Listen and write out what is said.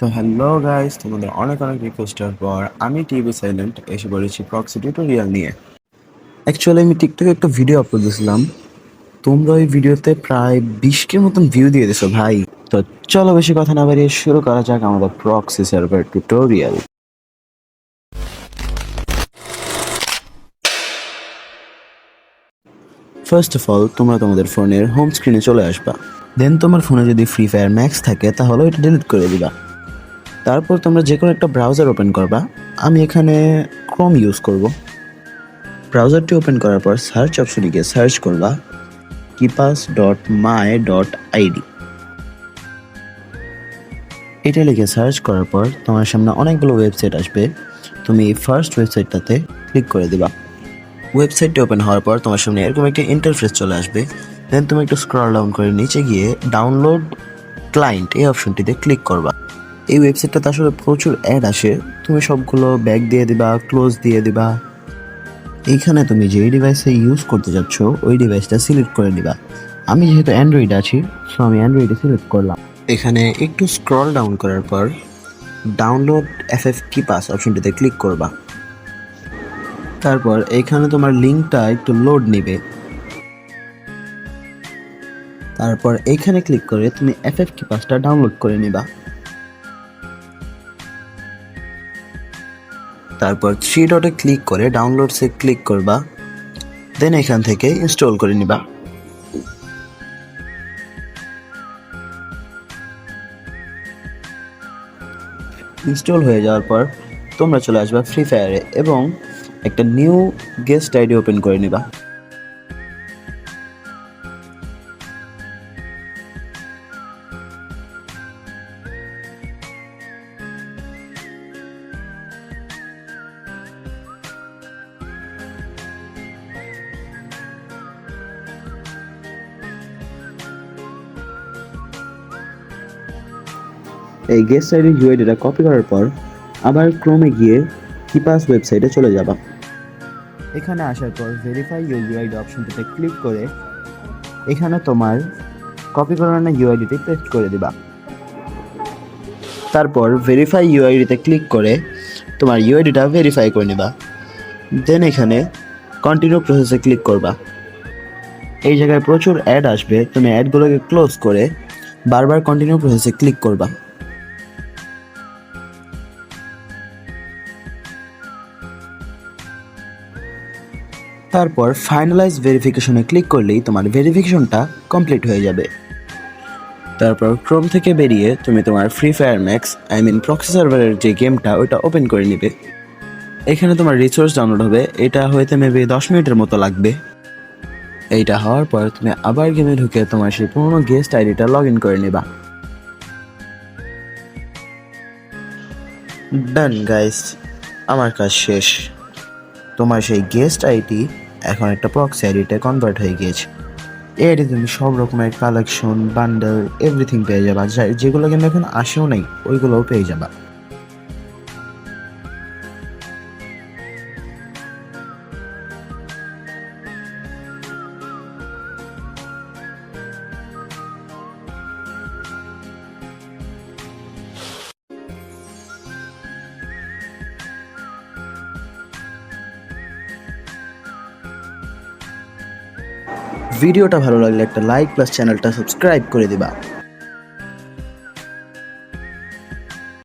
তো hello guys, তোমাদের অনেক অনেক রিকোয়েস্টের পর আমি টিভি সাইলেন্ট এসে পড়েছি প্রক্সি টিউটোরিয়াল নিয়ে। অ্যাকচুয়ালি আমি টিকটকে একটা ভিডিও আপলোড দিয়েছিলাম, তোমরা ওই ভিডিওতে প্রায় 20 কে মতন ভিউ দিয়ে দিছো ভাই। তো চলো বেশি কথা না বাড়িয়ে শুরু করা যাক আমাদের proxy server tutorial. First of all তোমরা তোমাদের ফোনের হোম স্ক্রিনে চলে আসবা। দেন তোমার ফোনে যদি ফ্রি ফায়ার ম্যাক্স থাকে তাহলে এটা ডিলিট করে দিবা। তারপর তোমরা যে কোনো একটা ব্রাউজার ওপেন করবা। আমি এখানে ক্রোম ইউজ করব। ব্রাউজারটি ওপেন করার পর সার্চ অপশনে গিয়ে সার্চ করবা keepass.my.id। এটা লিখে সার্চ করার পর তোমার সামনে অনেকগুলো ওয়েবসাইট আসবে। তুমি ফার্স্ট ওয়েবসাইটটাতে ক্লিক করে দিবা। ওয়েবসাইটটি ওপেন হওয়ার পর তোমার সামনে এরকম একটা ইন্টারফেস চলে আসবে। দেন তুমি একটু স্ক্রল ডাউন করে নিচে গিয়ে ডাউনলোড ক্লায়েন্ট এই অপশনটিতে ক্লিক করবা। এই ওয়েবসাইটটাতে আসলে প্রচুর অ্যাড আসে, তুমি সবগুলো ব্যাক দিয়ে দিবা, ক্লোজ দিয়ে দিবা। এইখানে তুমি যেই ডিভাইসে ইউজ করতে যাচ্ছ ওই ডিভাইসটা সিলেক্ট করে নিবা। আমি যেহেতু অ্যান্ড্রয়েড আছি, সো আমি অ্যান্ড্রয়েডে সিলেক্ট করলাম। এখানে একটু স্ক্রল ডাউন করার পর ডাউনলোড এফএফ কিপাস অপশনটিতে ক্লিক করবা। তারপর এখানে তোমার লিঙ্কটা একটু লোড নেবে। তারপর এখানে ক্লিক করে তুমি এফএফ কিপাসটা ডাউনলোড করে নিবা। তারপর 3 ডটে ক্লিক করে ডাউনলোডসে ক্লিক করবা। দেন এখান থেকে ইনস্টল করে নিবা। ইনস্টল হয়ে যাওয়ার পর তোমরা চলে আসবা ফ্রি ফায়ারে এবং একটা নিউ গেস্ট আইডি ওপেন করে নিবা। এই গেস্ট আইডি ইউআইডিটা কপি করার পর আবার ক্রোমে গিয়ে কিপাস ওয়েবসাইটে চলে যাবা। এখানে আসার পর ভেরিফাই ইউর ইউআইডি অপশনটিতে ক্লিক করে এখানে তোমার কপি করানো ইউআইডিটি পেস্ট করে দিবা। তারপর ভেরিফাই ইউআইডিতে ক্লিক করে তোমার ইউআইডিটা ভেরিফাই করে নিবা। দেন এখানে কন্টিনিউ প্রসেসে ক্লিক করবা। এই জায়গায় প্রচুর অ্যাড আসবে, তুমি অ্যাডগুলোকে ক্লোজ করে বারবার কন্টিনিউ প্রসেসে ক্লিক করবা। তারপর ফাইনালাইজ ভেরিফিকেশনে ক্লিক করলেই তোমার ভেরিফিকেশনটা কমপ্লিট হয়ে যাবে। তারপর ক্রোম থেকে বেরিয়ে তুমি তোমার ফ্রি ফায়ার ম্যাক্স প্রক্সি সার্ভারের যে গেমটা ওইটা ওপেন করে নিবে। এখানে তোমার রিসোর্স ডাউনলোড হবে, এটা হইতে মেবি 10 মিনিটের মতো লাগবে। এইটা হওয়ার পর তুমি আবার গেমে ঢুকে তোমার সেই পুরোনো গেস্ট আইডিটা লগ ইন করে নিবা। ডান গাইস, আমার কাজ শেষ। তোমার সেই গেস্ট আইডি এখন একটা প্রক্সি আইডিতে কনভার্ট হয়ে গিয়েছে। এই আইডি তুমি সব রকমের কালেকশন, বান্ডেল, এভরিথিং পেয়ে যাবা, যেগুলো কিন্তু এখন আসেও নাই ওইগুলোও পেয়ে যাবা। ভিডিওটা ভালো লাগলে একটা লাইক প্লাস চ্যানেলটা সাবস্ক্রাইব করে দিবা।